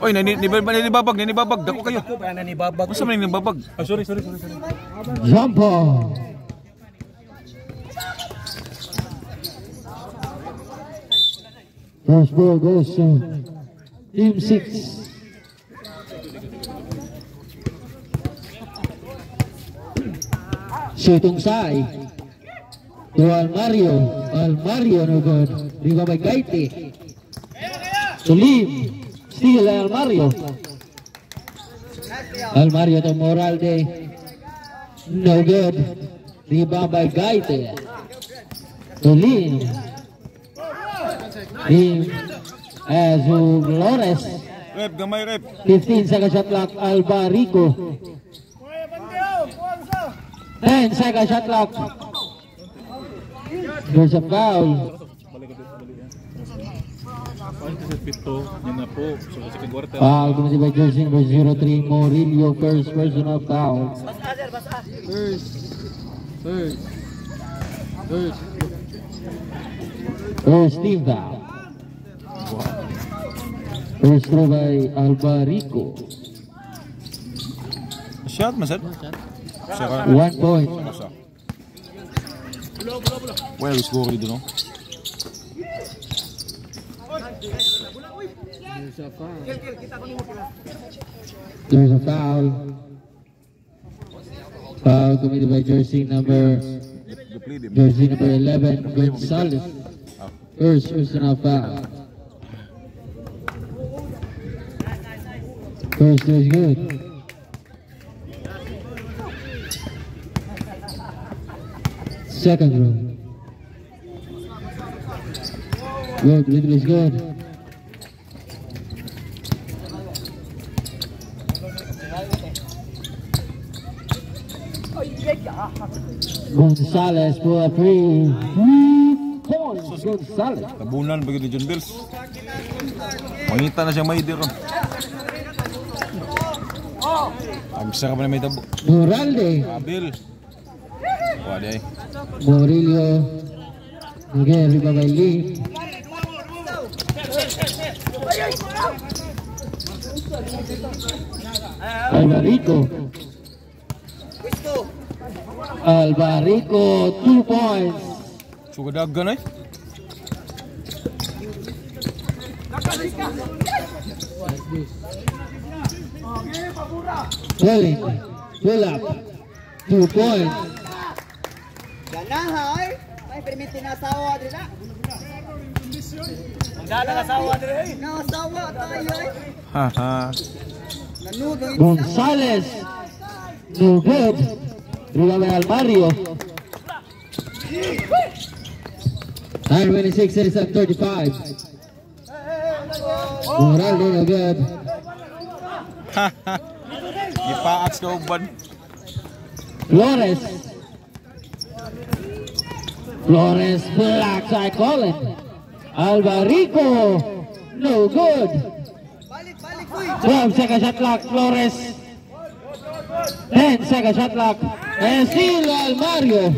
Oy, nanibabag. Dako kayo. Nanibabag. Masa man nanibabag? Oh, sorry. Jump ball. First ball goes to Team 6. Shooting side to Almario no good. Riva by Gaiti. To Lim. Still Almario to Moralde. No good. Riba by Gaite. To Lim. Flores. Rep, gamay rep. 15 second shot clock. Albarico. 10 second shot clock. There's a foul. Foul committed by jersey number 03 Morillo. First personal foul. First team foul. First throw by Albarico. Shot masad? 1 point. Well, score dito no. There's a foul. Foul committed by jersey number 11 Gonzalez. First personal foul. First is good. Second row. Good, little is good. Gonzalez for a free. 3 points. Gonzalez. Tabunan bagi John Bills. Mangita na siya may diro. Agsa ka pa na may tabo. Moralde. Abil. Wala ay. Morillo. Miguel Ribabaili. Albarico 2 points. Sugadagan ay. Pull up 2 points. Ganahay, may permit na asawa dito. Ang asawa dito eh. Nasawa tayo eh. Haha. Gonzalez. No good. Rugame Almario. 9:26, it is at 35. Moralde no good. Haha. Gipaaks ka uban. Flores black side calling. Albarico no good. 12 second shot clock. Flores 10 second shot clock. And still Almario.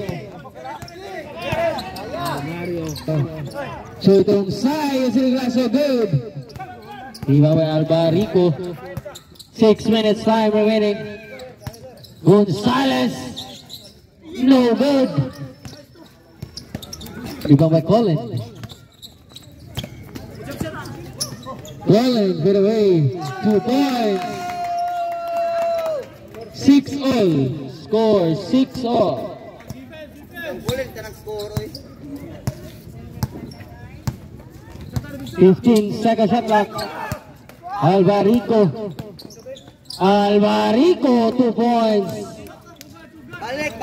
Shooting side is so good. Viva by Albarico. 6 minutes time remaining. Gonzalez no good. Viva by Colin. Colin bit away. 2 points. 6-all. Score 6-all. 15 second shot clock. Albarico 2 points. Balik.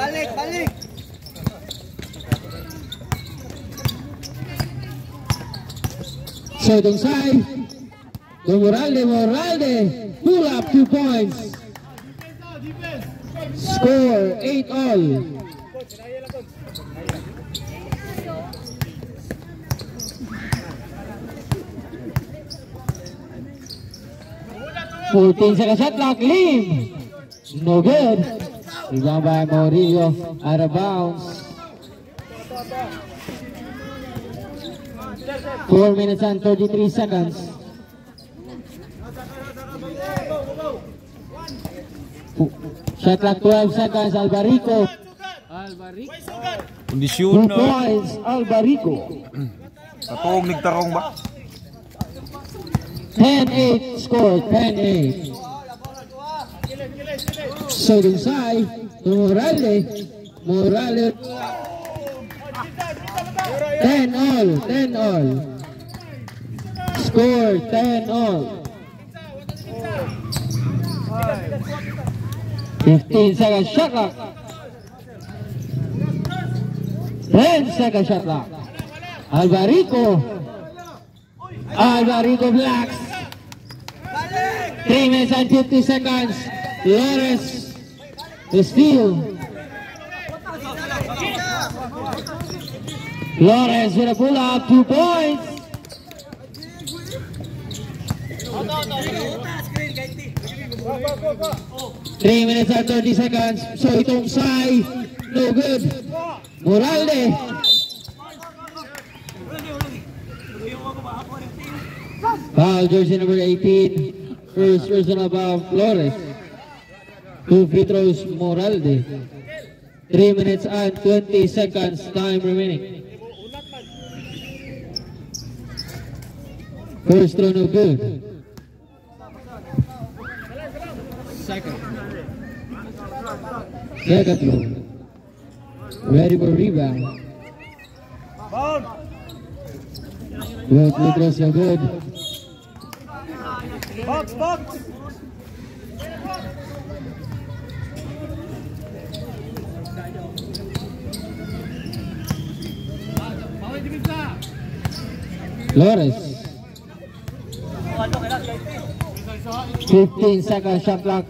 Shooting side. To Moralde. Pull up 2 points. Score 8-all. Fourteen second shot clock. Lim. No good. Rebound by Morillo. Out of bounds. 4 minutes and 33 seconds. Shot clock 12 seconds. Albarico. 2 Kondisyon na. points. Albarico. Katong nagtarong ba? 10-8 score. 10-8. Sodungsay. Morales. 10-all. 10-all. Score 10-all. 15 seconds shot clock. 10 seconds shot clock. Albarico blocks. 3 minutes and 50 seconds. Flores the steal. Flores with a pull up, 2 points. 3 minutes and 30 seconds. So itong Sai, no good. Moralde. Foul, jersey number 18. First personal foul, Flores. 2 free throws, Moralde. 3 minutes and 20 seconds time remaining. First throw, no good. Second throw. Ready for rebound. Both free throws are good. Box. Flores. 15 seconds shot clock.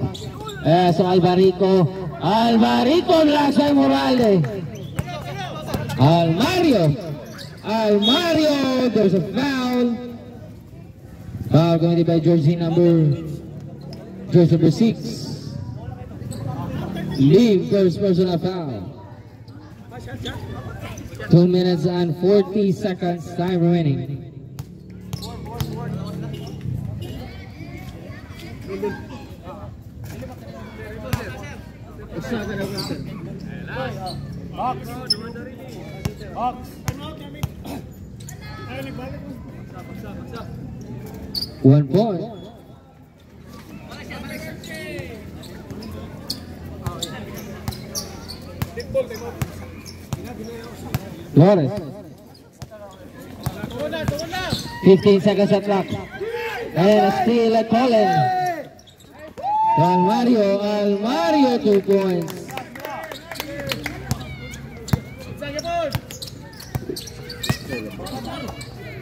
So Albarico blocks by Moralde. Almario, there's a foul. Foul committed by jersey number 6. Leave first personal foul. 2 minutes and 40 seconds time remaining. Box. 1 point. Flores. 15 seconds at clock. And a steal at Colin. Almario 2 points.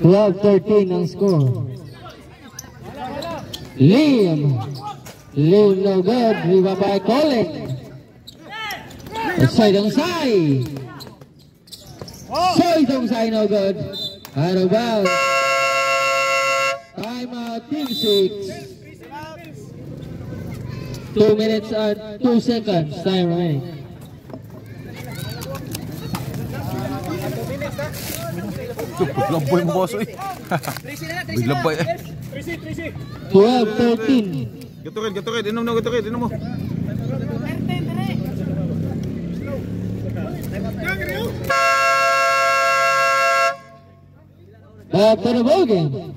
12-13 ang score. Liam no good. Rebound by Colin. Sodungsay no good. Out of bounds. Timeout, team 6. 2 minutes and 2 seconds time remaining. Laboy mo boss eh. Biglabay eh. 12-13. Gaturid. Inom mo. Back to the ball game.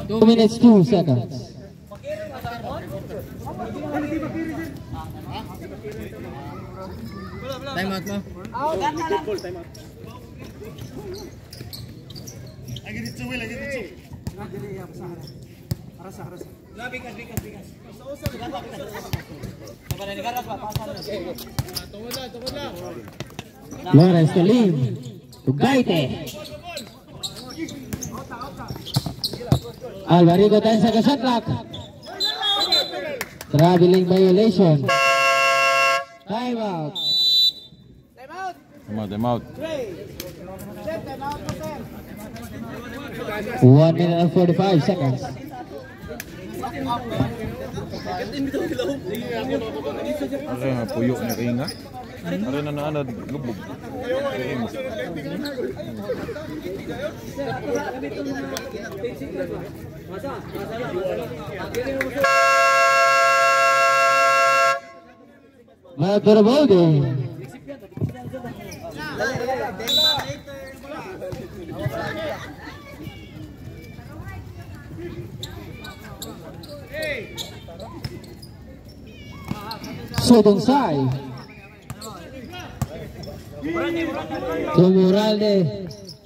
2 minutes 2 seconds. Time out mo. Lagi dito. Arasa. Bigas. Flores to Lim. To Gaite. Albarico 10 seconds shot clock. Traveling violation. Time out. Time out. 1 minute and 45 seconds. Ari na puyo ni Ringa. Ari na lubog. Maturabode. Sodonsai. To Moralde.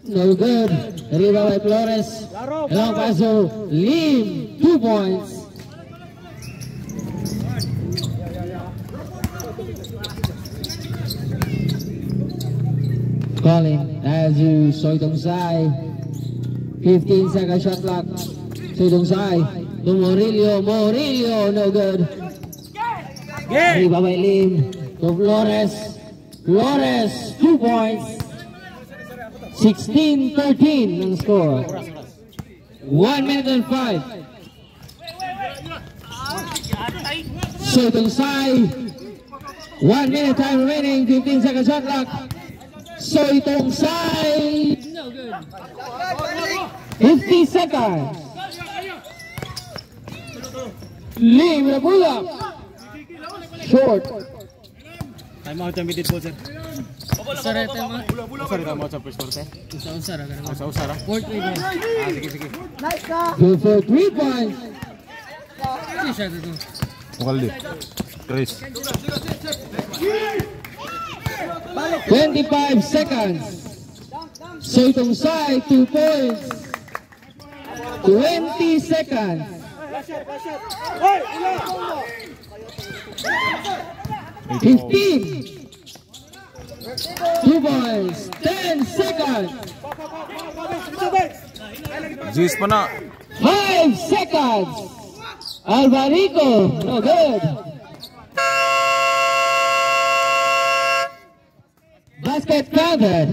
No good. Arriba by Flores. Long paso. Lim. 2 points. Calling as you Soydonsai. 15 second shot clock. Soydonsai to Morillo. Morillo, no good. Arriba by Lim to Flores. Flores, 2 points. 16-13 ang score. 1 minute and 5. Soydonsai. 1 minute time remaining. 15 second shot clock. Soydonsai. No good. 50 seconds. Lim with a pull up. Short. Time out ang bitit po, sir. Sorry, time. Sorry, time out sa first quarter. Usara ka naman. Usara. Fourth way ba? Sige. Nice ka! Go for 3 points. Ano siya ito? Mukaldi. Chris. 25 seconds. Soydonsai 2 points. 20 seconds. 15. 2 points. 10 seconds. Jis pa na. 5 seconds. Alvarico, no good. Basket counted.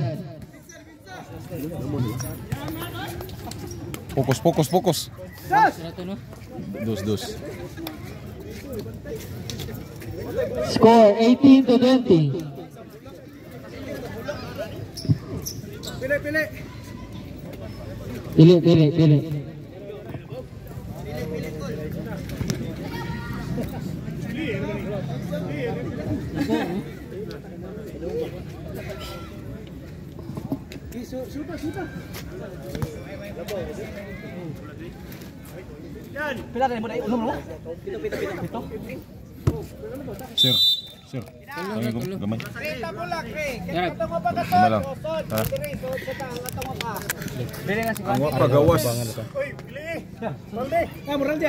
Fokus. Sarado, no? Dos. Score 18-20. Pili. Pila rin mo na unom mo? Pito. Sir. Tangin ko. Gamay. Yarag. Gamay lang. Ha? Bili nga si Ang pagawas. Moral di.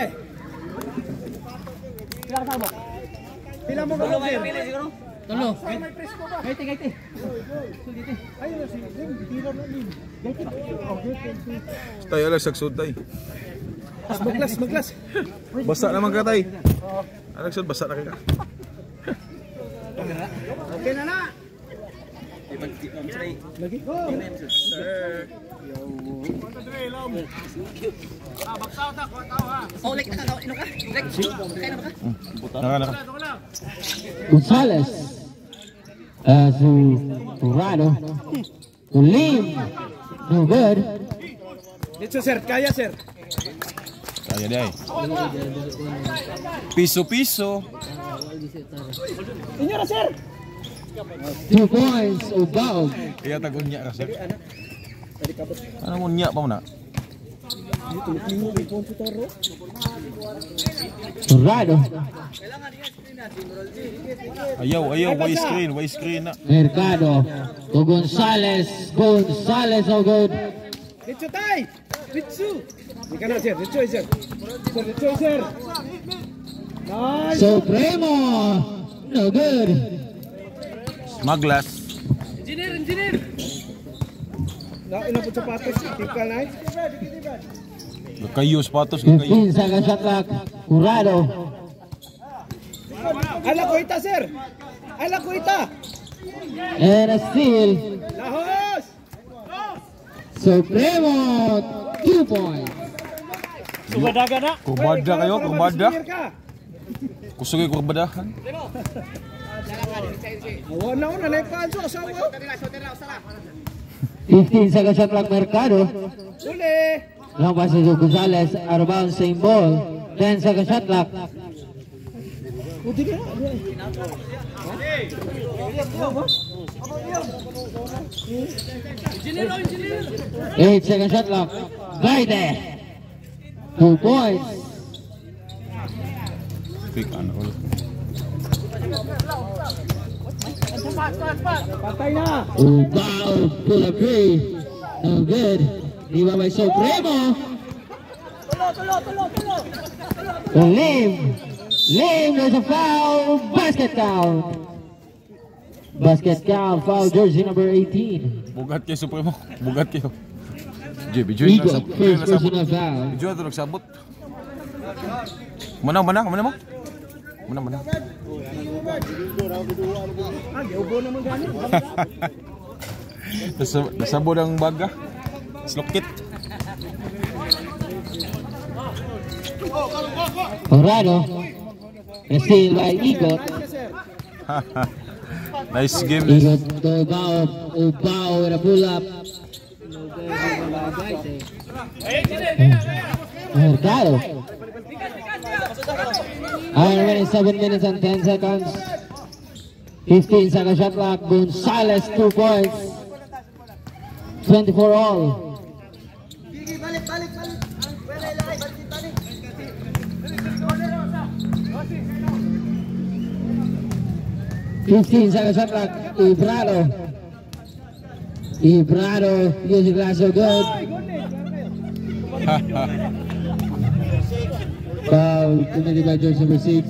Pila mo ba? Pili siguro. Tolo. Gaiti. Tay, alas sagsud tay. Maglas. Basa naman ka tay. Alas basa na ka. Okay na na. Lagi. Oh, like nakakaino ka? Like, kain na ba ka? Naka. Gonzalez. To Rado. To Lim. No good. Dito sir, kaya sir. Kaya di ay. Piso. Inyo na sir. 2 points. Ubaog. Iya tagon nya ka sir. Ano mo nya pa mo na? Rado. Ayaw, why screen na. Mercado. To Gonzalez. No good. Dito tay. Dito. Ika na sir. Dito sir. Sir. Nice. Supremo. No good. Maglas. Engineer. Na ina po sapatos. Tipka na. Kayo sapatos kayo. 15 seconds shot clock. Rado. Ala ko ita sir. And a steal. Lahos. Supremo. 2 points. Subadaga na. Kurbada kayo, kurbada. Clear ka. Kusugay kurbadahan. Awan na naipanso asawa. 15 seconds shot clock Mercado. Uli. Long pass to Gonzalez, out of bounds, same ball. 10 seconds shot clock. Uti ka. 8 seconds shot clock. Gaite. 2 points. Pick ano ulit. Patay na. Wow, pull up three. No good. Iba by Supremo. Lim. Lim, there's a foul. Basket count. Basket count. Foul jersey number 18. Bugat kayo Supremo. Bugat kayo. JB, Eagle, first personal foul. Joy ito nagsabot. Mana mo? Nasabo ng baga. Slokit. Corrado. Steal by Eagle. Nice game. Eagle to Ubao with a pull up. Corrado. Remaining 7 minutes and 10 seconds. 15 second shot clock. Gonzalez 2 points. 24 all. Balik. Balik. 15 second shot clock. Ibrado using glass so good. Foul committed by jersey number 6.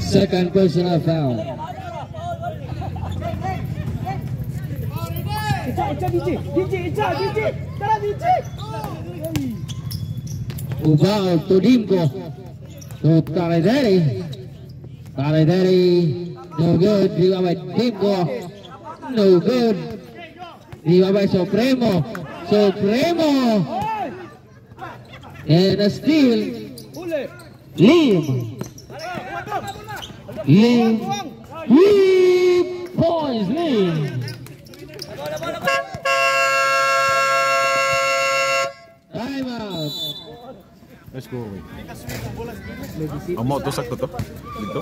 Second personal foul. Ubao to Dimko. To Tarideri. No good. Diwa by Dimko. No good. Diwa by Supremo. And a steal. Lim. 3 points. Lim. Time out. Let's go. Amo to sakto to. Dito.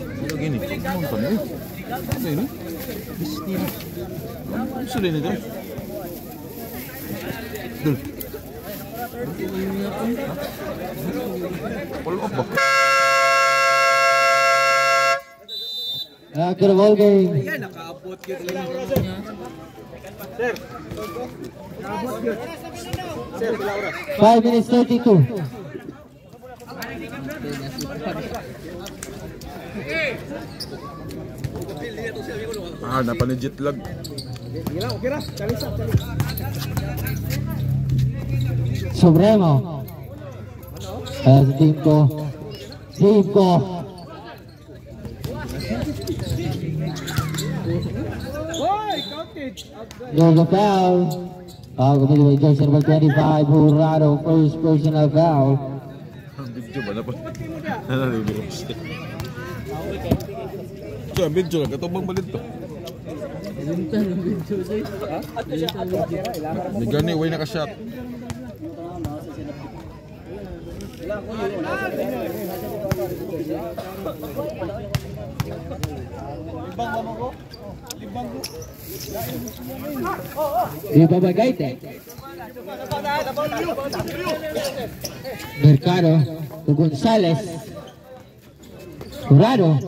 Ano gini? Ano ini? Ano ini? Sudah ini dah. Dul. Follow up ba? After the ball game. Yan, nakaabot yun lang. Sir. Nakaabot yun. Sir, Laura. 5 minutes 32. Napanigit lag. Sige lang, okay ra. Kalisa. Supremo. Dimko. Hoy, counted. There's a foul. Foul committed by jersey number 25. Jurado, first personal foul. Video ba na pa? Kaya video lang, katubang balit to. May gani, way naka-shot. Iba by Gaite. Mercado to Gonzalez. Jurado.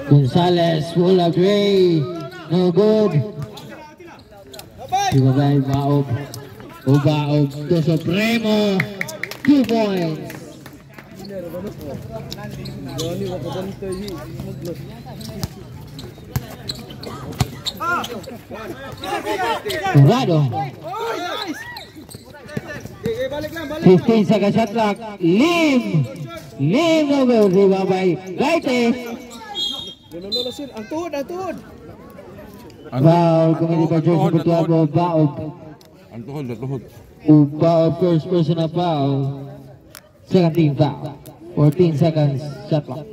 Gonzalez, full of gray. No good. Iba by Ubaob to Supremo. 2 points. Jurado. 15 second shot clock. Lim, no good. Iba by Gaite. Lolo, ang tuhod. Foul committed by jersey number 12 of Baob. Ang tuhod. Baob first personal foul. Second team foul. 14 seconds shot clock.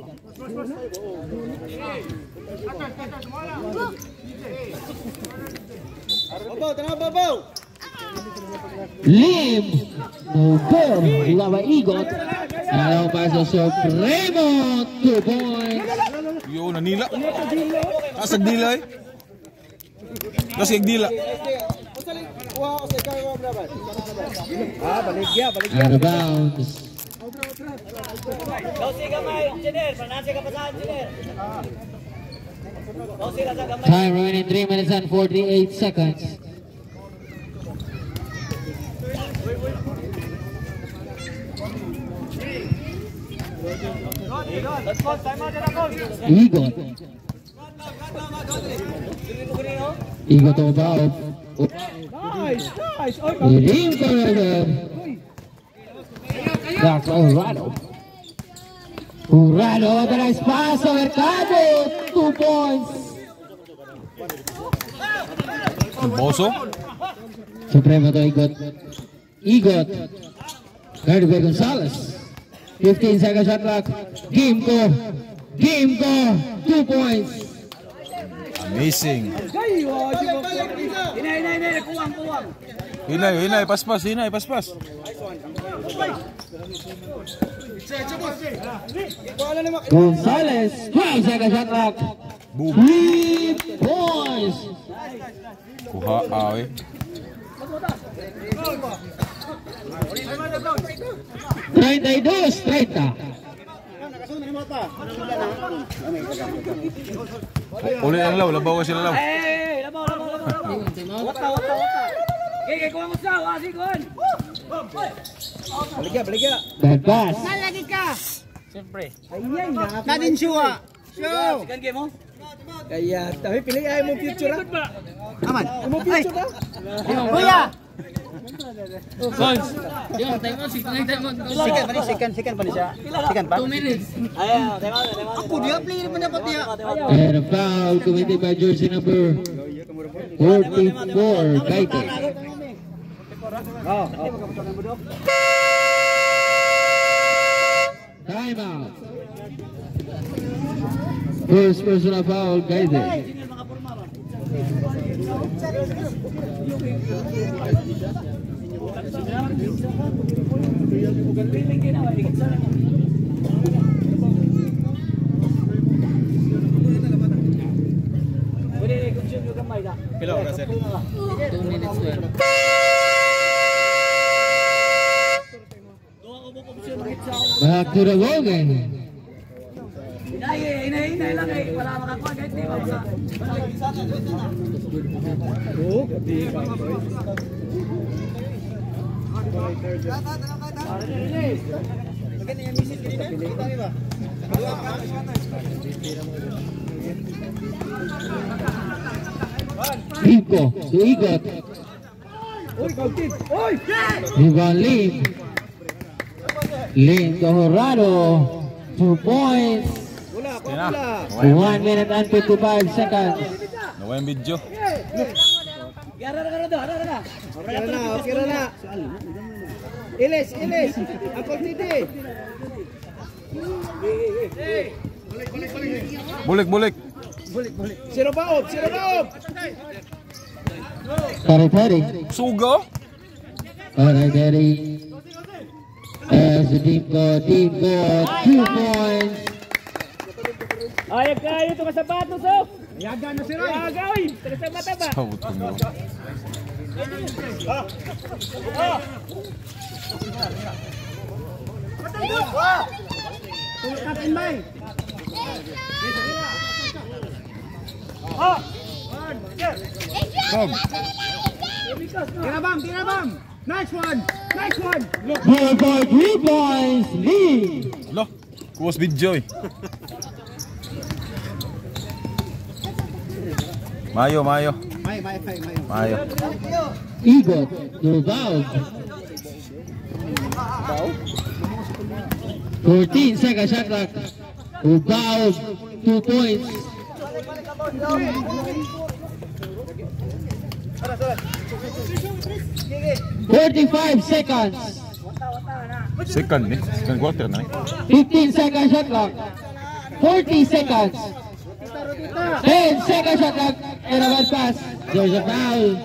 Babaw! Lim! No goal. Lawa Igot. Now passes to Raymond. 2 points. Yo, nanila. Kasag dila eh. Kasag dila. Out of bounds. Time remaining 3 minutes and 48 seconds. Igot to Baob. Nice. Lim forever. That's Urano. Urano, the nice pass to Mercado. 2 points. Boso. Supremo to Igot. Guarded by Gonzalez. 15 seconds shot clock. Game ko. 2 points. Amazing. Kuwang. Hinay, paspas. Gonzalez. 12 seconds shot clock. Boom. 3 points. Kuha, awe. Dos, 30. Uli ang law, labaw ka sila law. Labaw. Wata. Gigi, kuwang mo sa, asikon. Baligya. Bad pass. Nalagi ka! Siyempre. Nadin siya! Show! Second game mo? Kaya, tapi pilih ay mo future ah. Aman! Mo future ah. Kuya! Second pa niya. Second pa? 2 minutes. Ayaw, tema. Ako dia player mo dapat dia! And a foul committed by jersey number 44, Gaite. Time out. First personal foul, Gaite. Pila oras sir? 2 minutes well. Back to the ball game. Hinay lang eh. Wala makakuha kahit di ba maka. Rico to Igot. Ivan Lim. Lim to Horado. 2 points. 1 minute and 55 seconds. Nawa yung video. Okay na. Ilis. Apol titi. Bulik. Sino baob. Tari. Suga. Tari. As the team go, 2 points. Ayag kayo ito ka sapatos oh. Yaga na si Roy. Yaga oy. Taga sa mata ba? Sabot ko mo. Kapten bay! Come. Tira bang! Nice one! Ball for 3 points. Lead. Lo, kuwas video eh. Mayo. Igot to Baob. 14 seconds shot clock. Baob 2 points. 45 seconds. Second ni. Second quarter na ni. 15 seconds shot clock. 40 seconds. 10 seconds shot clock. And a bad pass. There's a foul.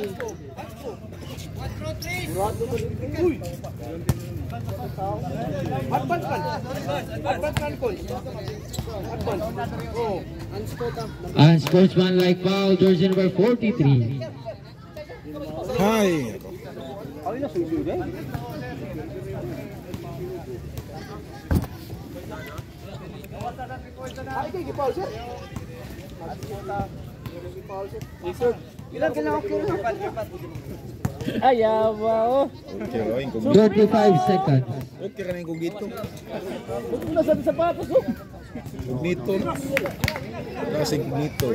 Unsportsmanlike foul, jersey number 43. Hay. Ayaw ba oh. Okay, oh, incognito. 35 seconds. Okay ra na incognito. Huwag mo na sa sapatos oh. Incognito. Kasi incognito.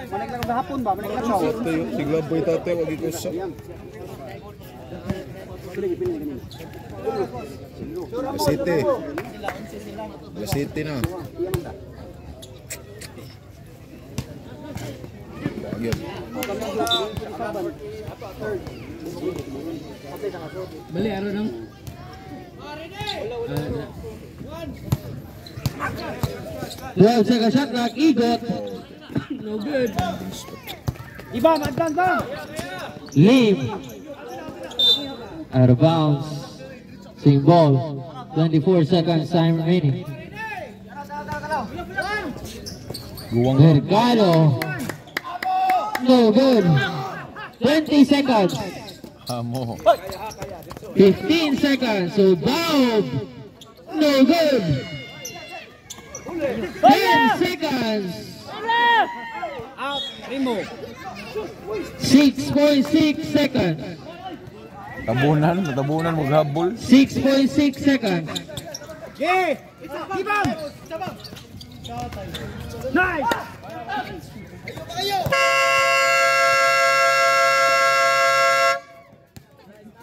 Manig lang gahapon ba? Manig lang siya. Ito yung sigla boy tate wag iko sa. City. City na. Bagyo. Bali, araw nang. 12 seconds shot clock, igot. No good. Iba, madang ba? Leave. Out of bounds. Swing ball. 24 seconds time remaining. Luwang Mercado. No good. 20 seconds. amo. 15 seconds. So Bob. No good. 10 seconds. Out, remove. 6.6 seconds. Tabunan mo gabol. 6.6 seconds. Okay. Ibang. Nice.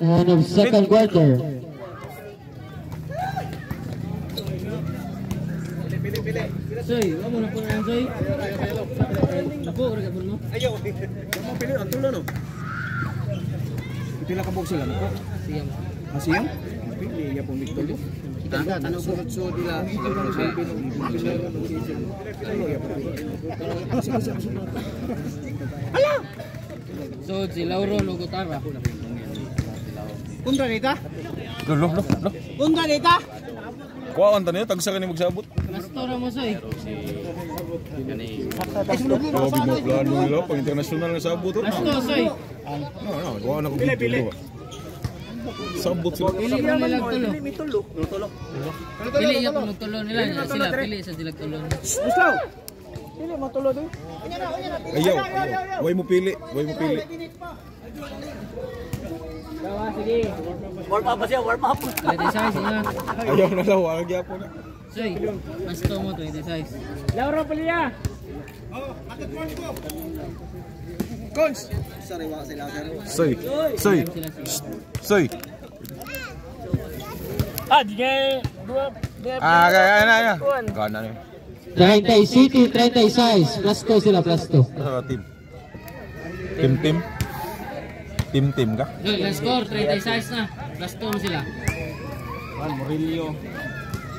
End of second quarter. Soy, wala mo na po na yan, Soy. Napo, ora ka po mo? Ayaw. Mo pili ang tulo no. Pila ka box sila no? Siyam. Asiyam? Pili ya po Victor. Kita tanong sunod nila. Ala. So, si Lauro Logotara. Kunda dita? Lo. Kunda dita? Kuhaan ta niyo tagsa kani magsabot. Mastora mo, Soy. Grabe mo plano nila pag international nga sabot. Masto, Soy. No, kuhaan ako dito. Sabot sila. Pili mo nilag tulo. Pili niya kung magtulo nila. Sila, pili sa dilag tulo. Gusto. Pili mo tulo do. Ayaw. Way mo pili. Sige. Warm up ba siya? Warm up. 26 nga. Ayaw na daw, ang gyapon na. Soy, masto mo 26. Lauro Pelia. Cons. Sorry, wala sila sir. Soy. Ah, di kaya dua. Kaya na. Gana niyo. 30 City, 36. Plus 2 sila, plus 2. Sa team. Team ka? Yung score, 36 na. Plus 2 mo sila.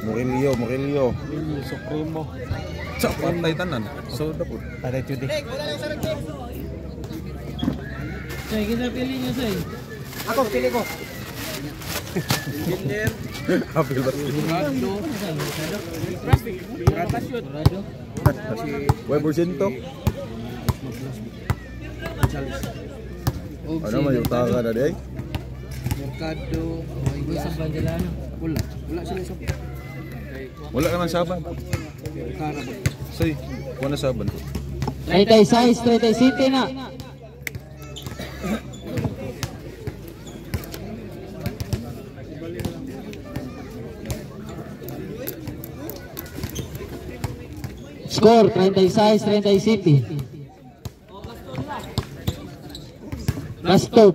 Murillo. Supremo. Sa pantay tanan. So dapat. Ada cuti. Soy, kita pilih nyo, Soy. Ako, pili ko. Apil ba? Way porsyento. Ano man yung taka na di ay? Mercado. Ibu sa Bandelano. Wala sila sa Wala naman saban. Soy, wala saban. 36, 37 na. Score 36-37. Plus 2.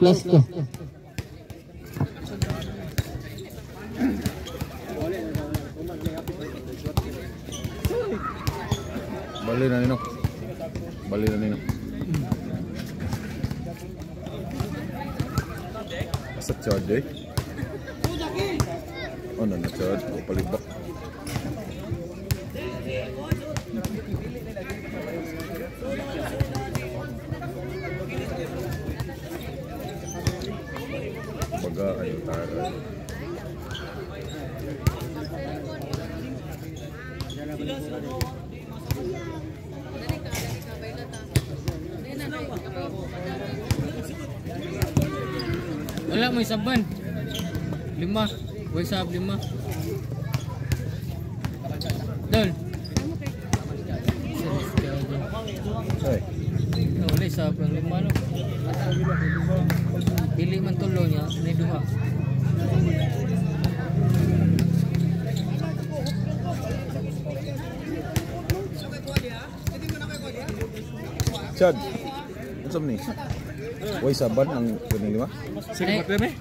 Bali na nino. na-charge eh. Oh, na-charge. O, palibak. Baga, ayaw tayo. Wala mo isaban. 5. Way sab 5. Dol. Ay. Wala isab lang 5 no. Pili man tulo niya, ni duha. Chad, ano ni? Way saban ang kuning 5? Second quarter eh?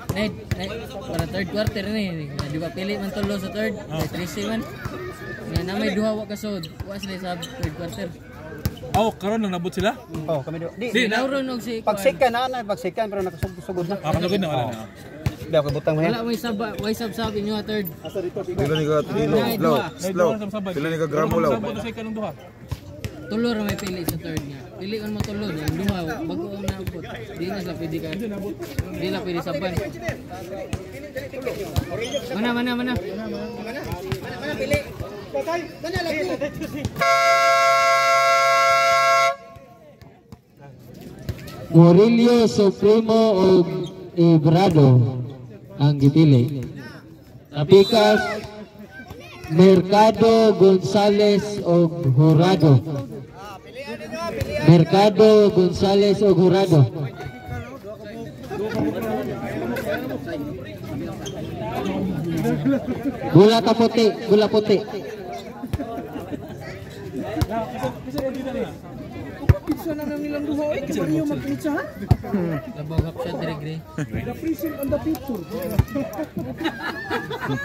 Para third quarter ni. Di ba pili man tulo sa third? 3-3 man. Nga na may duha wa kasod. Wa sila sa third quarter. Oh, karon nang nabot sila? Oh, kami do. Di. Nauron og si Pagsikan na, pagsikan pero nakasugod na. Kasugod na wala na. Di ako butang mo yan. wala may sab inyo third. Pila ni ka kilo, slow. Pila ni ka gramo law. Sabot sa kanang duha. Tulo ra may pili sa third niya. Pili on mo tulo niya. Duha bago ang naabot. Di na sa pwede ka. Di na pwede saban. Mana pili. Murillo Supremo o Ibrado ang gipili. Tapikas Mercado Gonzales o Jurado. Mercado Gonzales o Jurado. Gula puti, gula puti. Pizza na nang ilang duha eh. Kasi niyo magpizza ha? Labagap siya dire. The prison on the picture.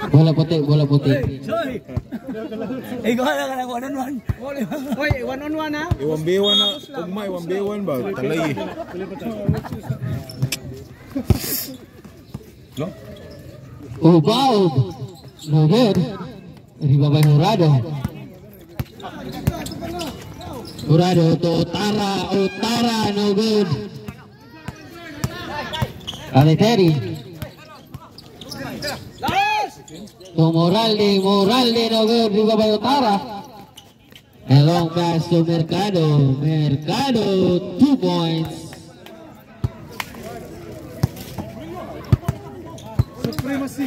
Bola puti. Ikaw na lang one on one. Hoy, one on one ha? Iwan bewan na, ugma iwan bewan ba? Talay. No? Ubaog. No good. Ribabay Jurado to Utara no good. Aleteri. To Moralde no good. Ribabay Utara. A long pass to Mercado. 2 points. Supremacy.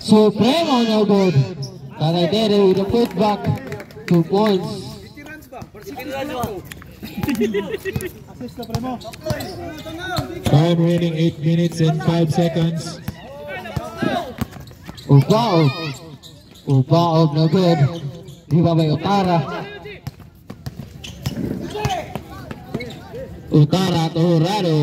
Supremo no good. Aleteri with the putback. 2 points. Time remaining 8 minutes and 5 seconds. Ubaog no good. Ribabay Utara to Jurado.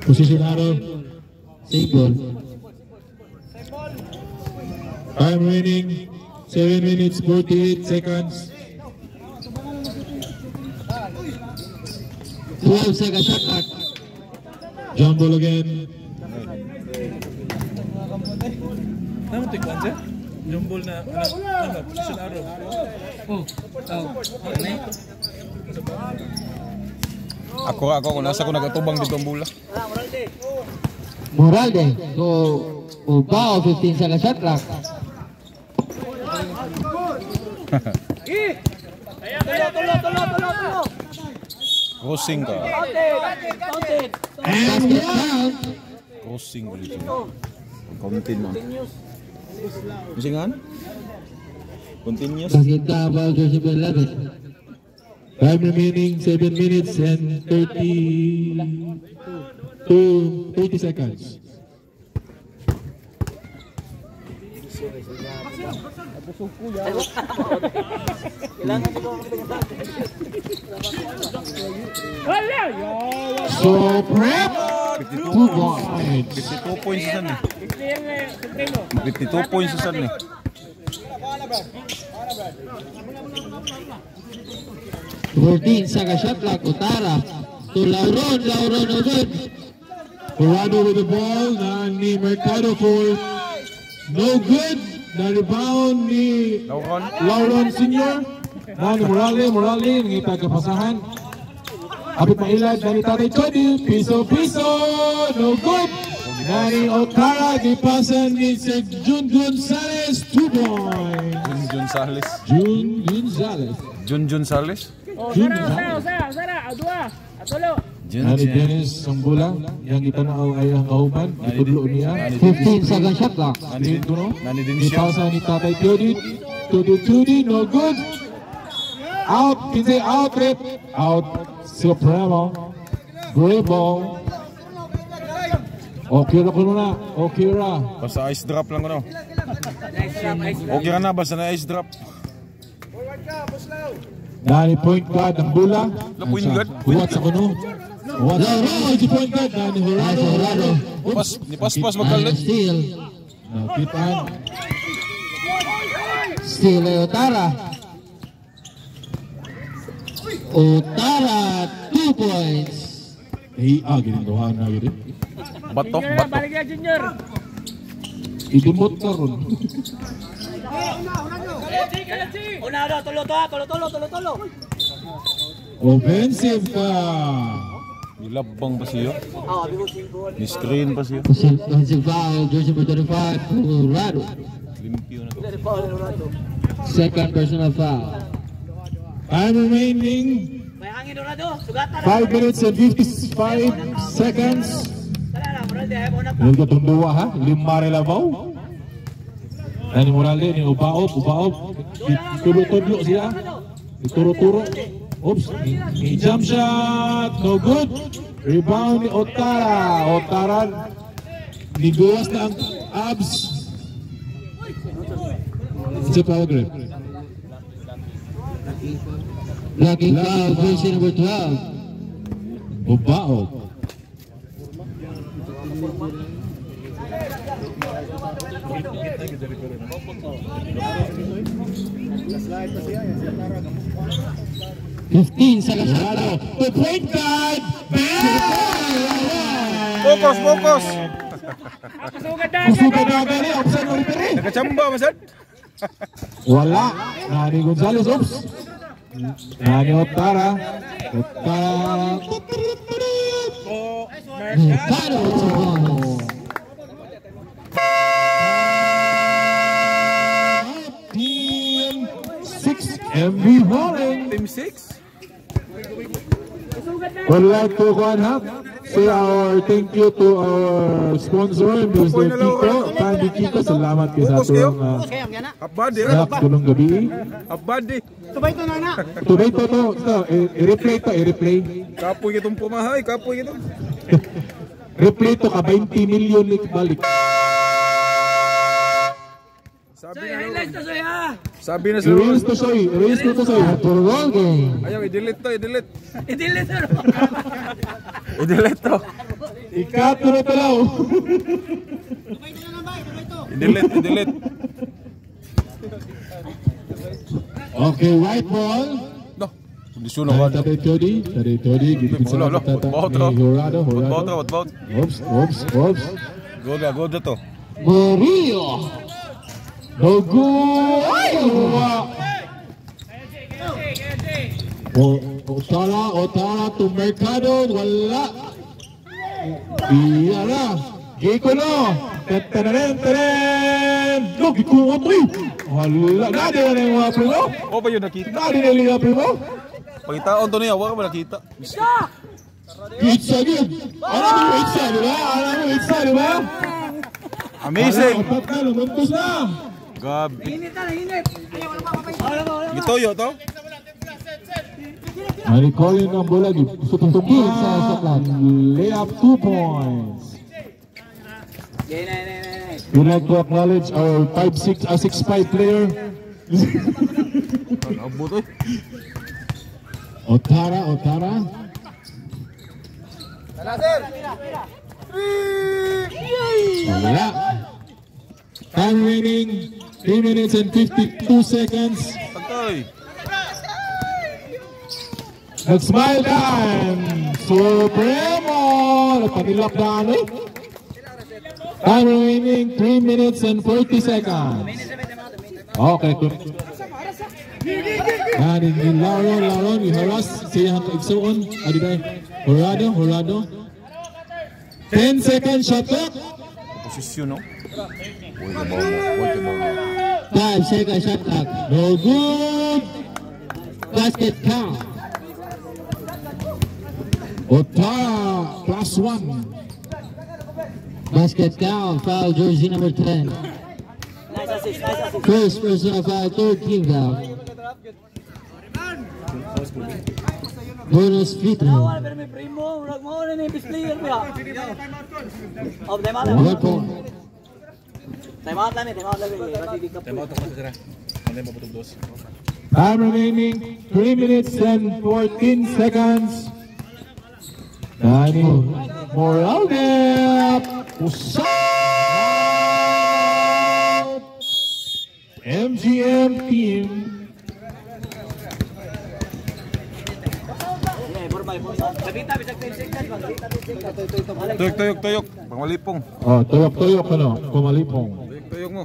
Position arrow. Same ball. Time remaining 7 minutes 48 seconds. 12 seconds shot clock. Jump ball again. Naman tikwan siya? Yung ball na, position arrow. Ako kung nasa ko nagatubang dito ang bula. Moralde. So, Ubao 15 seconds shot clock. Crossing ka. Basket count. Crossing ko dito. Countin mo. Misingan? Continuous. Basket count about jersey number 11. Time remaining 7 minutes and 30 seconds. So, prep 2 points. 52 points isa na. Supremo. 52 points sa ni. Saka shot clock. Otara to Lauron. Lauron no good. Corrado with the ball. Na ni Mercado for no good. Na rebound ni Lauron Senior. Na ni Morales. Nangita kapasahan. Apit mailad. Na ni Tatay Chody. Piso. No good. Na ni Otara. Dipasan ni Sir Jun Gonzalez. 2 points. Jun Gonzalez. Oh, Sara, dua, atolo. Nani Dennis Sambula. Yang kita na ay ang kauban. Itudlo niya. 15 seconds shot clock. Nani Duno. Nani Dennis. Dipasa ni Tatay Chody. Tudi. No good. Out. Kinsay out. Rip. Out. Supremo. Great ball. Okay ra kuno na. Okay ra. Basta ice drop lang kuno. Okay ra na basta na ice drop. Nani point guard ng Bula. Point guard? Buwat sa kuno. Buwat sa kuno. Si point guard. Nani Horado. Pas magkalit. Steal. Nakitaan. Steal ay Otara. Otara 2 points. Gininduhan na gini. Bato. Balik ya Junior. Idimot ka ron. Tolo. Offensive ka. Nilabang pa siya. Ni-screen pa siya. Offensive foul. Jersey number 35. Colorado. Limpyo na to. Second personal foul. Time remaining. 5 minutes and 55 seconds. Nilga tunduwa ha. 5 relabaw. Nani Morales ni ubaop. Tulo siya. Ituro. Oops. Ni jump shot. No good. Rebound ni Otara. Otara. Niguwas na ang abs. It's a power grip. Blocking foul. Jersey number 12. Ubaop. Fifteen seconds. The point guard. Focus. Kusugan na gani. Opsan mo rin. Nakachamba masad. Wala. Nani Gonzalez. Oops. Nani Otara. Mercado. Team 6 MV Bowling. Team 6. Would like to say our thank you to our sponsor, Mr. Kiko. Tandy Kiko, salamat kayo sa tulong Abade. tulong gabi. Abade. Tubay to. I-replay. Kapoy itong pumahay. Replay to ka 20 million balik. Sabi na sa Erase to soy. Roll game. Ayaw, i-delete to. Ikato na talaw. I-delete. Okay, white ball. No. Kondisyon na ba? Tatay Todi. Gipin sa tata ni Horado. What? Oops. Good na to. Murillo. No good. Otara to Mercado. Wala. Iyara. Gikono. Tenen. No, gikuha to. Wala. Gadi na yung mga primo. O ba yun nakita? Gadi na yung mga primo. Pagkitaon to niya, wala ka ba nakita? Pizza yun. Alam mo pizza, di ba? Amazing! Apat na, lumuntos na. Gabi. Gitoyo to? Recalling ang bola. Tutungtungin sa saklan. Layup 2 points. We'd like to acknowledge our 6'5" player. Abot eh. Otara. Wala. Time remaining 3 minutes and 52 seconds. Pagkoy. Nag-smile time! Supremo! Nagpanilap na ano eh. Time remaining 3 minutes and 40 seconds. Okay, good. Yan, hindi Lauron, i-harass siya ang kaigsoon. Adi tayo. Horado. 10 seconds shot clock. Posisyon, no? 5 seconds shot clock. No good. Basket count. Otara, +1. Basket count. Foul jersey number 10. First personal foul, third team foul. Bonus free throw. 1 point. Time remaining 3 minutes and 14 seconds. Dani Moralde. Push out. MGM team. Tuyok. Pangalipong. Oh, tuyok ano, kumalipong. Tuyok mo.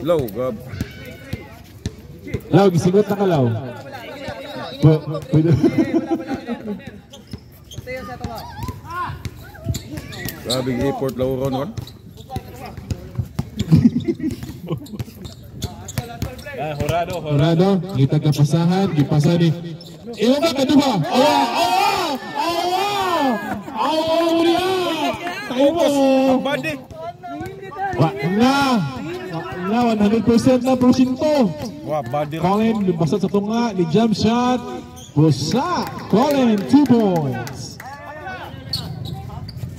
Low, Gab. Law, gisigot na ka, Law. Pwede. Grabe airport Lauron kon. Horado, ngitag kapasahan, gipasa ni. Iyo ka kaduha. Awa niya. Ubos ang body. Wa na 100% na prosinto. Wah, body. Colin, libasat sa tunga, ni jump shot. Busa, Colin, 2 points.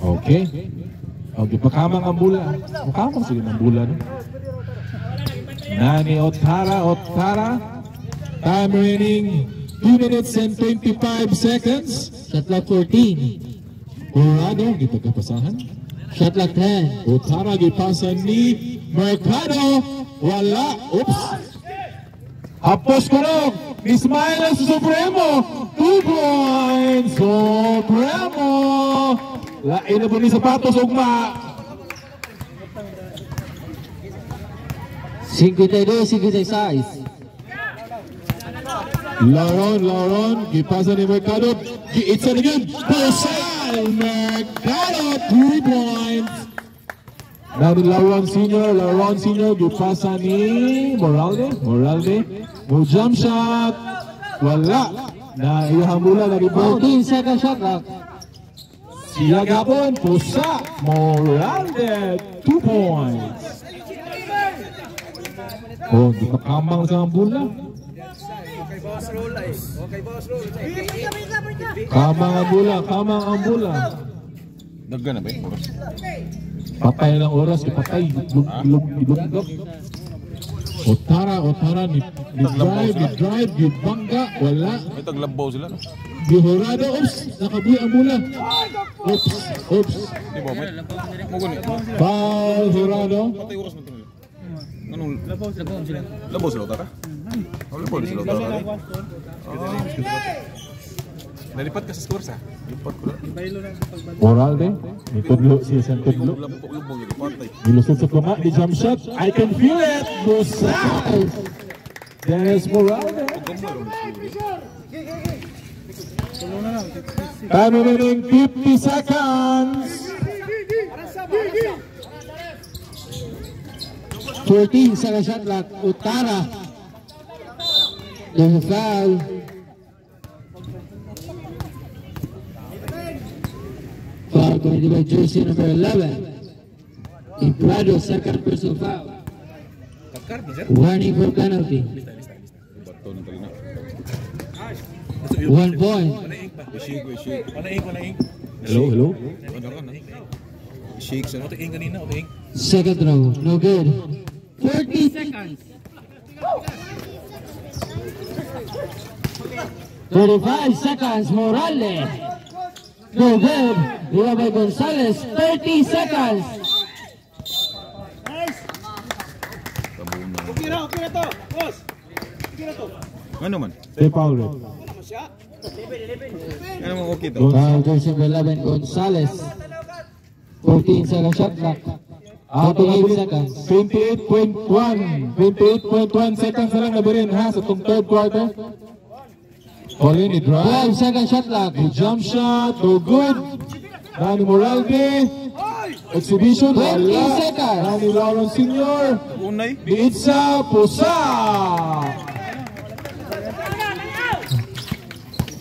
Okay. Okay, pakamang ang bula. Pakamang sige ng bula. No? Nani Otara. Time remaining 2 minutes and 25 seconds. Shot clock 14. Horado, gipagkapasahan. Shot clock 10. Otara, gipasa ni Mercado. Wala. Oops. Hapos ko no. Ismael sa Supremo. 2 points. Supremo. Lain na po ni sapatos, ugma. 52-56. Lauron, gipasa ni Mercado. Giitsa na yun. Posal Mercado, 3 points. Dari Lauron Senior, gipasa ni Moralde. Mo jump shot. Wala. Na iyahang mula lagi po. 14 second shot clock. Siya gapon, pusa, Moralde, 2 points. Oh, di makamang sa bula. Kamang ang bula. Daggan na ba yung oras? Patay ng oras, patay, ilugdok. Otara, ni drive, bangga, wala. May taglabaw sila, no? Horado, nakabuhi ang bula. Oops. Di ba, may? Mugun eh. Foul, Horado. Patay oras mo ito. Anong? Labaw sila, Otara? Labaw sila, Otara. Nalipat ka sa scores, ha? Lipat ko lang. Moralde, may tudlo siya sa tudlo. Lubong yung patay. Nilusot sa tunga, di jump shot. I can feel it. Busay. Dennis Moralde. Time remaining 50 seconds. 14 second shot clock. Otara. There's a foul. Foul committed by jersey number 11. Imprado, second personal foul. Warning for penalty. 1 point. Hello. Shake sa natin kanina, Second row, no good. 40 seconds. 35 seconds, Morales. No good. Rebound by Gonzalez. 30 seconds. Okay na to, boss. Okay na to. Ano man? Stay foul red. Ano man okay to? Foul jersey number 11, Gonzalez. 14 second shot clock. 28 seconds. 28.1 seconds na lang nabirin ha sa itong third quarter. Pauline, i-drive. 12 second shot clock. Jump shot, no good. Danny Moralde. Exhibition, 20 wala. seconds. Danny Lauron Sr. Unay. Biitsa, pusa.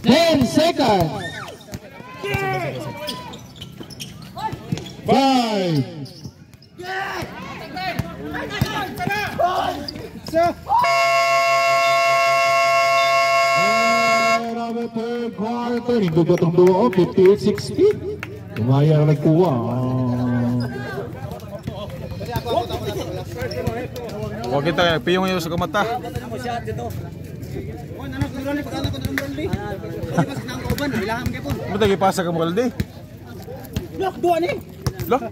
10 seconds. 5. And on the third quarter, hindi ko itong duwa, 58-60. Tumaya na nagkuha. Huwag kita, piyong yun sa kamata. Ba't nagipasa ka mo kaldi? Lock, dua ni. Loh?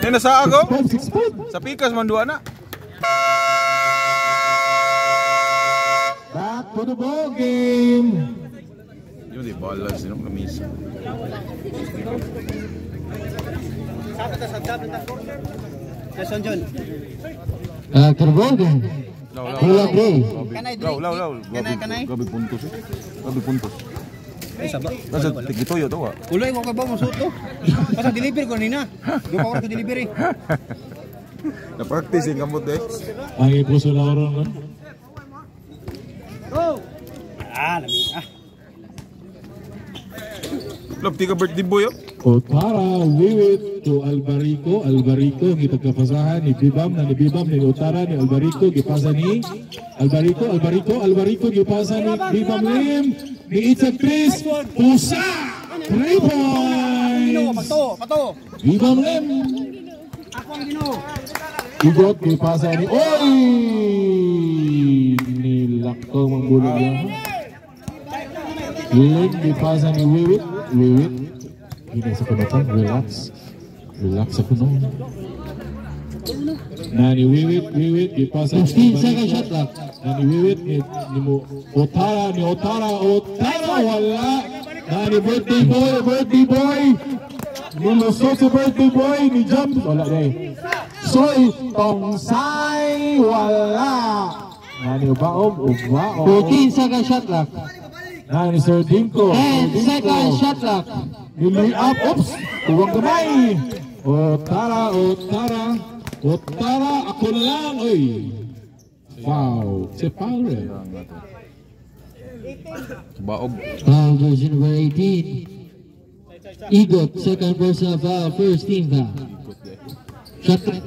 Yan nasa ako? 6-5. Sa pikas man duwa na. Back to the ball game. Yun di, balance yun ang kamisa. Jason John. Kerbogen. Bola gray. Law. Kanay. Gabi puntos eh. Gabi puntos. Kasi tikitoyo to ah. Uloy ko kay ba mo suot to. Pasang deliver ko nina. Di pa ako delivery. Na-practice yung kamot eh. Ang ipuso na oron man. Lami. Lob, tika birthday boy oh. Otara, wiwit to Albarico. Albarico, ang itagkapasahan ni Bibam, na ni Bibam, ni Otara, ni Albarico, gipasa ni Albarico, gipasa ni Bibam Lim, ni Itzag Chris, pusa! 3 points! Pato. Bibam Lim! Ako ang Ginoo. Igot, gipasa ni Oy! Nilakto ang bulog yan. Lim, gipasa ni Wiwit. Hindi sa kunatan, relax ako no. Nani Wiwit, ipasa 15 second shot clock. Nani Wiwit, ni mo Otara, wala. Nani birthday boy. Nilusot si birthday boy, ni jump, wala day. Soy Tongsay, wala. Nani ubaom. 14 second shot clock. Nani Sir Dinko. 10 second shot clock. Nilay up, oops, huwag kamay. Otara, ako na lang, oy. Foul, si foul rin. Baog. Foul jersey number 18. Igot, second personal foul, first team foul. Shot clock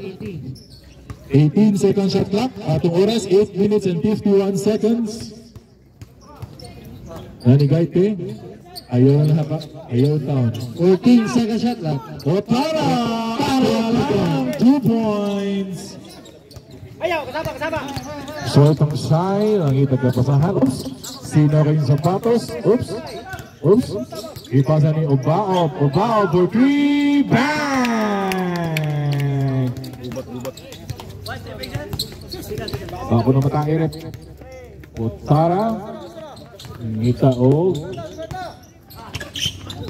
18 second shot clock. Atong oras, 8 minutes and 51 seconds. Nani Gaite? Ayaw na hapa. Ayaw taon. 14 second shot clock. Otara! 2 points. Ayaw, kasama. So itong Sai, ang itagkapasahan. Oops. Sino kayong sapatos? Oops. Ipasa ni Obao for 3. Bang! Ako na matangirip. Otara. Ngita o.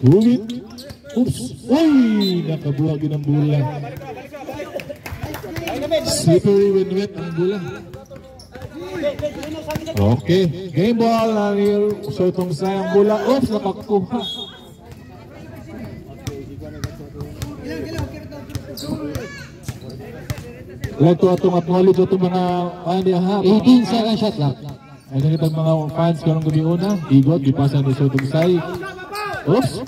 Hugit. Oops. Uy! Nakabuhag yun ang bola. Slippery when wet ang bola. Okay. Game ball. So itong sayang bola. Oops! Nakakuha. Like to atong acknowledge itong mga 18 second shot clock. ay itong mga fans karong gabi una. Igot, ipasa ni Sotong Sai. Oops!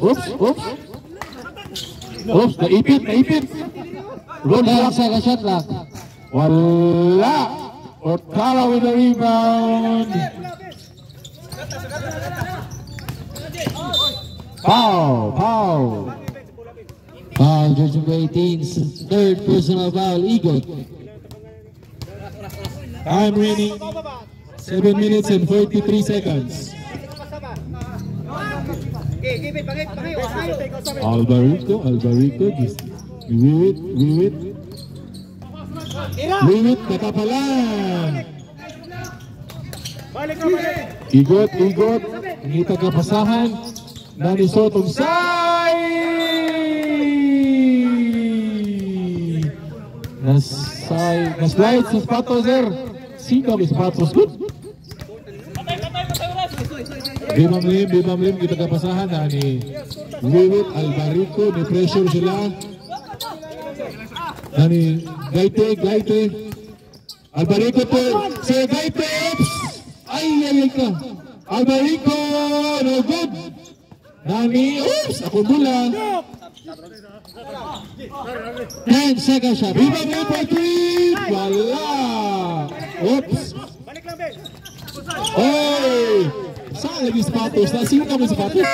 Naipit! Road 10 block. second shot clock. Wala! Otara with the rebound. Foul! Foul jersey number 18, third personal foul, Igot. Time remaining 7 minutes and 43 seconds. Alvarico, Wiwit, nakapalan. Igot, hindi tagapasahan. Nani Sotong Nas-slide sa sapatos, sir. Sino may sapatos? Good. Bibam lim, kita kapasahan na ni Wiwit, Alvarico, ni pressure sila. Nani, Gaite. Alvarico to, si Gaite, oops! Ay ka. Alvarico, no good. Nani, oops, ako mula. 10 seconds shot. Bibam lim for 3. Wala. Oops. Oy! Saan lagi sapatos? Sino ka may sapatos?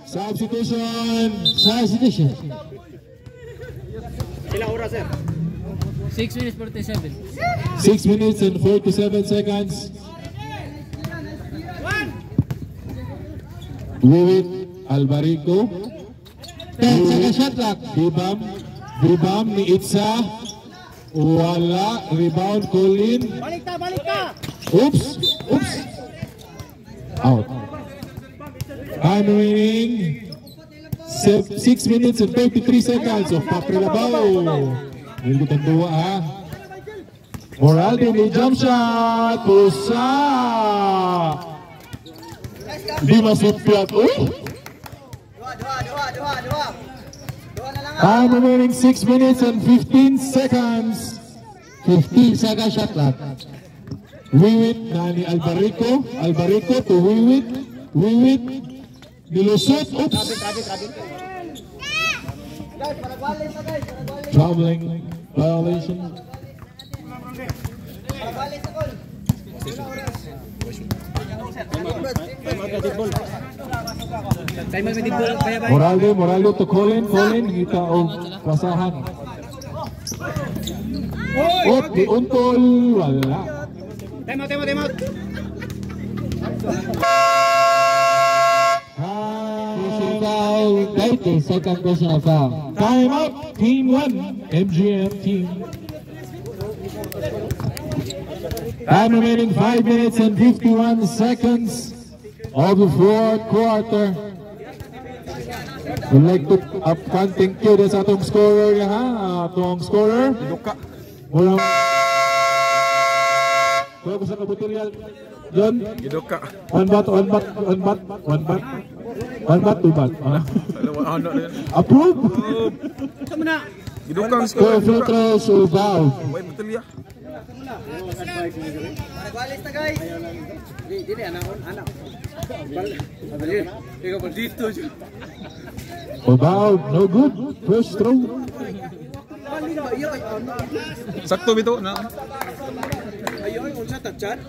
Substitution. Sila oras, sir. 6 minutes 47. 6 minutes and 47 seconds. Wiwit, Alvarico. 10 seconds shot clock. Bibam ni Itza. Wala. Rebound, Colin. Balik ta! Oops. Out. Time remaining 6 minutes and 33 seconds of Paprilabaw. Hindi ang duwa, ha? Moralde may jump shot. Pusa. Di masipyat. Uy! Time remaining 6 minutes and 15 seconds. 15 seconds shot clock. Wiwit na ni Alvarico to Wiwit, nilusot, oops! Traveling violation. Moralde to Colin, kita o pasahan. Di untol, wala. Time out. Foul, 30 second personal foul. Time out, team 1, MGM team. Time remaining 5 minutes and 51 seconds of the fourth quarter. We'd like to upfront thank you sa atong scorer, ha? Atong scorer. Walang Kung sa kabutilyan, John? Giduka. One bat, two bat. Approve? Giduka ang Four score. free throws to Bao. Wait, betul ya. Nagwalis na, guys. Dili, anak. Ikaw pa dito. Bao, no good. First throw. Sakto bito na. Ayun, unsa tachan?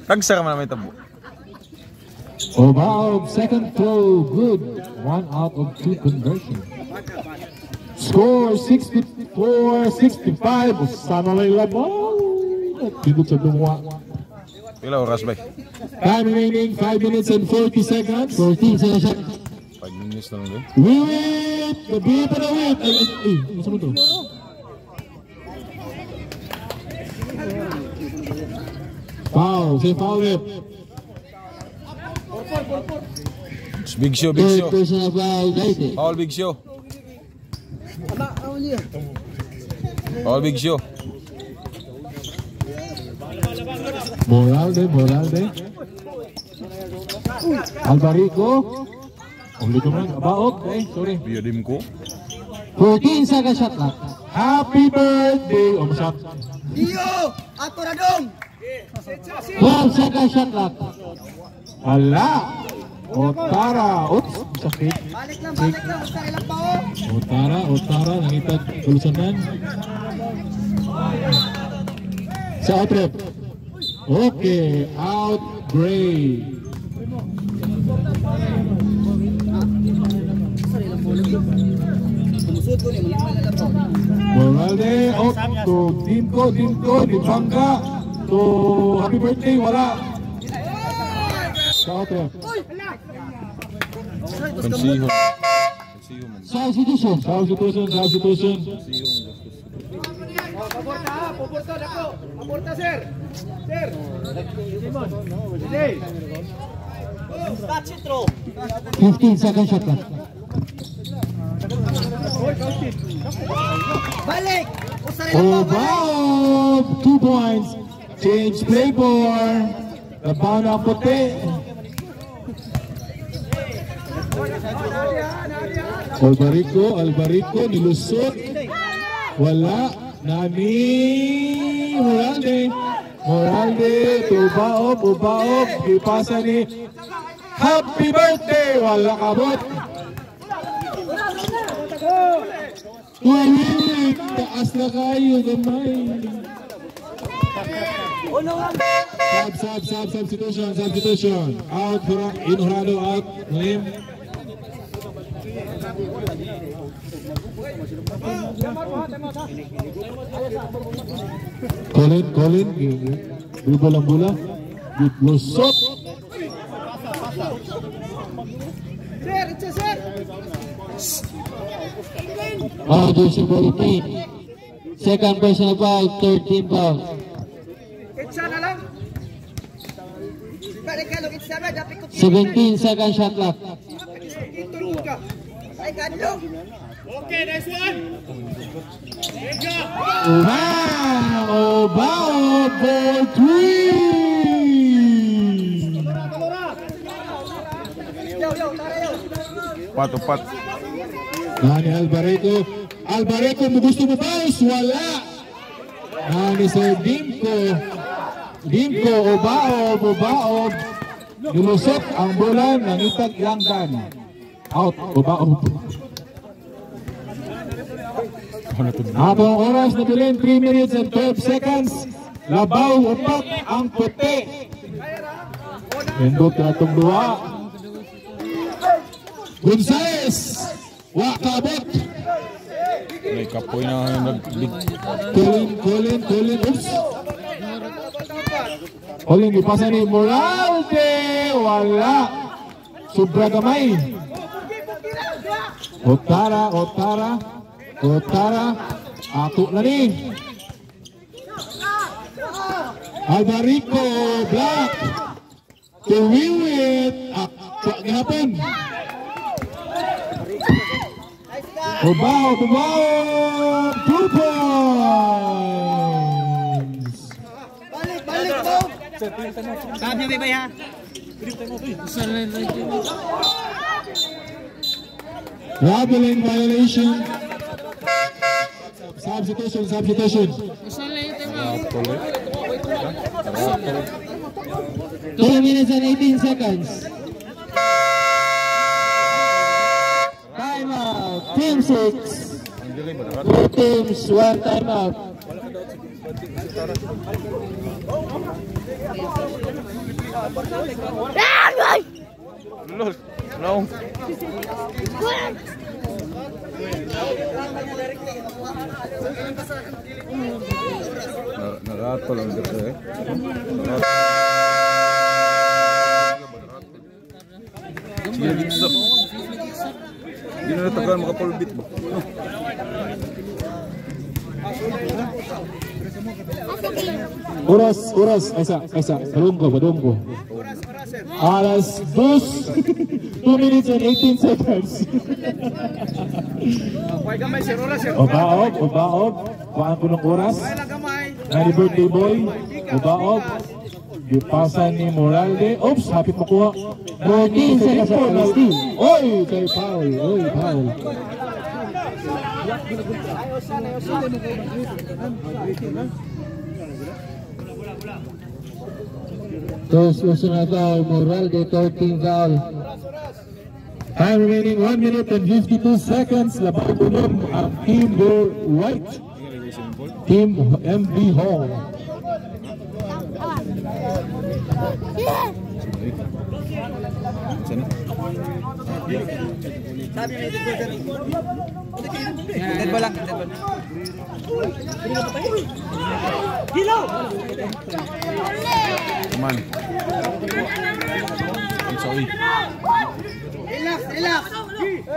Tagsa ka man may tabo. Bao, second throw, good. 1 out of 2 conversion. Score 64-65. Sana may labaw. Pindot sa dungwa. Pila oras ba? Time remaining 5 minutes and 40 seconds. 14 seconds. 5 minutes na lang. Wait! Gabi pa na wait! Ay, nasa mo to? Foul! Say foul it! Big show. Third personal foul, 30. All big show. All big show. Moralde. Alvarico. Uli ko man. Abaok. Sorry. Biyadim ko. 14 seconds shot clock. Happy birthday! Shot. Iyo! Ato na dong! 12 seconds shot clock. Ala! Otara! Oops! Sakit. Balik lang, basta ilang pa Otara. Nangitag tulusanan. Sa outrep. Okay. Out. Gray. Moralde. Out to Dinko. Di Bangka. To happy birthday. Wala. outref. Konsiho. Substitution. Substitution. Paporta dako. Paporta sir. Sir. Sige. 15 seconds shot clock. Balik! Obao, 2 points. Change play for the bound ng puti. Albarico, nilusot. Wala. Nani, Moralde, Ubaob, ipasa ni Happy Birthday! Wala kabot. Ulit, taas na kayo, gamay. Substitution. Out, Inurado out, Lim. Colin, bola, lusot. Sir, it's a sir. Jersey number 18. Second personal foul, 13 foul. It's na lang. Balik ka, it's na dapat ko. 17 second shot clock. Itulog ka. Ay, ganlo. Okay, nice one. Obao for 3. Pat. Nani Alvareco mo gusto mo paus? Wala. Nani Sir Dimko, Obao. Nilusot ang bola ng itag Langdan. Out, Obao. Habang oras na bilin, 3 minutes and 12 seconds. Labaw upat ang puti. Endot na itong dua. Gonzales, wakabot. May kapoy na nag-lead. Colin, oops. Colin, ipasa ni Moralde. Wala. Sobra gamay. Otara. Ato na ni. Albarico, Black. Tuwiwit. Gihapon. Obao, 2 points. Balik po! Sabi niya ba ha? Traveling violation. Substitution. 2 minutes and 18 seconds. Time out. Team 6. 2 teams, 1 time out. No. Nagato lang dito eh. Hindi na natagal makapulbit ba? Oras. Esa. Badungko. Alas 2 minutes and 18 seconds. Huwag gamay sir, oras sir. Obaob. Kuhaan ko ng oras. Happy birthday boy. Obaob. Dipasan ni Moralde. Oops, hapit makuha. 14 seconds. Oy, kay Paul. First personal foul, Moralde, 13 foul. Time remaining 1 minute and 52 seconds. Laban tulong ang Team White. Team MB Hall. Dead ball lang. Come on. sa uy. Relax, relax.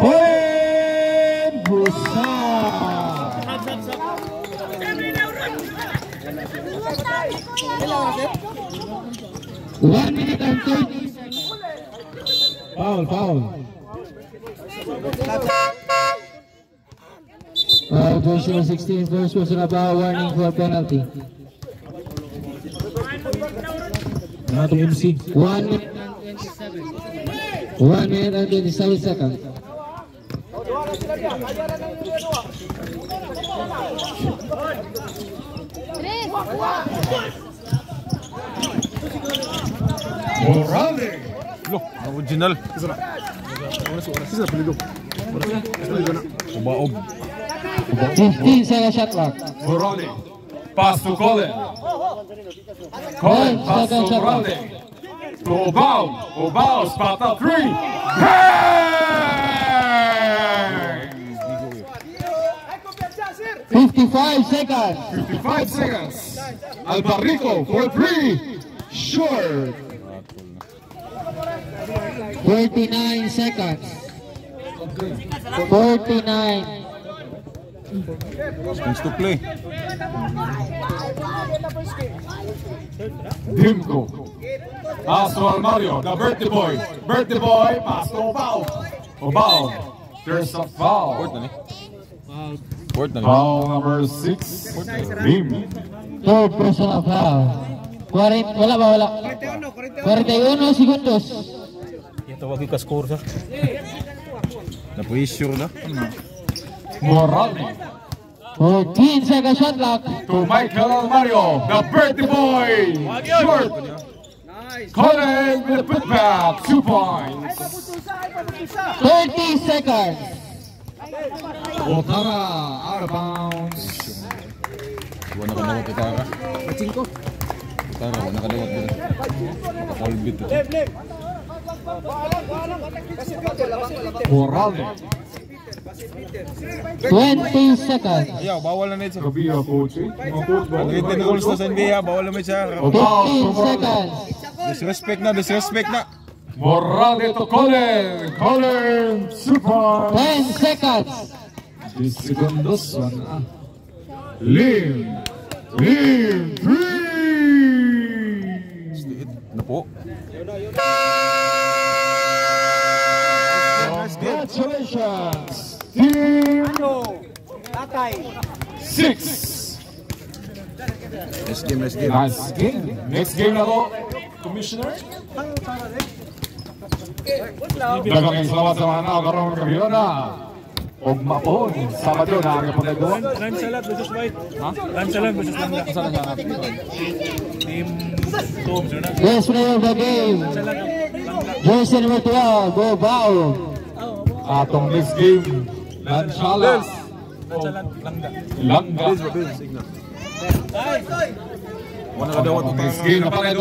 Point Busa. 1 minute and 30 seconds. Foul, foul. Jersey number 16, first person about warning for penalty. Ano itong MC? 1 minute and 27. 1 minute and 27 seconds. Morales. Look, original. Ubaog. 15 seconds shot clock. Morales. Pass to Colin. Colin, pass to Morales. To Obao. Obao, spot up 3. Bang! 55 seconds. 55 seconds. Albarrico for 3. Short. 49 seconds. 49. Seconds to play. Dimko. Pass to Almario, the birthday boy. Birthday boy, pass to Obao. Obao. There's a foul. Court na ni. Court na ni. Foul number 6. Rim. Third personal foul. Wala ba? Wala. 41 segundos. Na-pressure na. Morales. 14 seconds shot clock. To Michael Almario, the birthday boy. Short. Colin with a putback. 2 points. 30 seconds. Otara out of bounds. Wala ka nawat Otara. Otara, wala ka nawat dito. All-bit ito. Morales. 20 seconds. Ayaw, bawal na nito. Gabi ang coach eh. Mga coach ba? Ang 18 goals na sa NBA, bawal na may siya. 15 seconds. Disrespect na, disrespect na. Morales to Colin. Colin, 2 points. 10 seconds. 10 segundos. Lim. Lim. 3. Ano po? Congratulations. Team 6. Let's game, let's game. Nice game. Next game na to, Commissioner. Dagang salamat sa mga nakaroon ng Riona. Ugma po, Sabado na ang pagkagawa. Ransalat versus White. Ha? Ransalat versus Langga. Team Tom, sir na. Last player of the game. Jersey number 12, Go Bao. Atong next game, Lansala. Ransalat, Langga. Langga. Wala ka daw. Next game na pala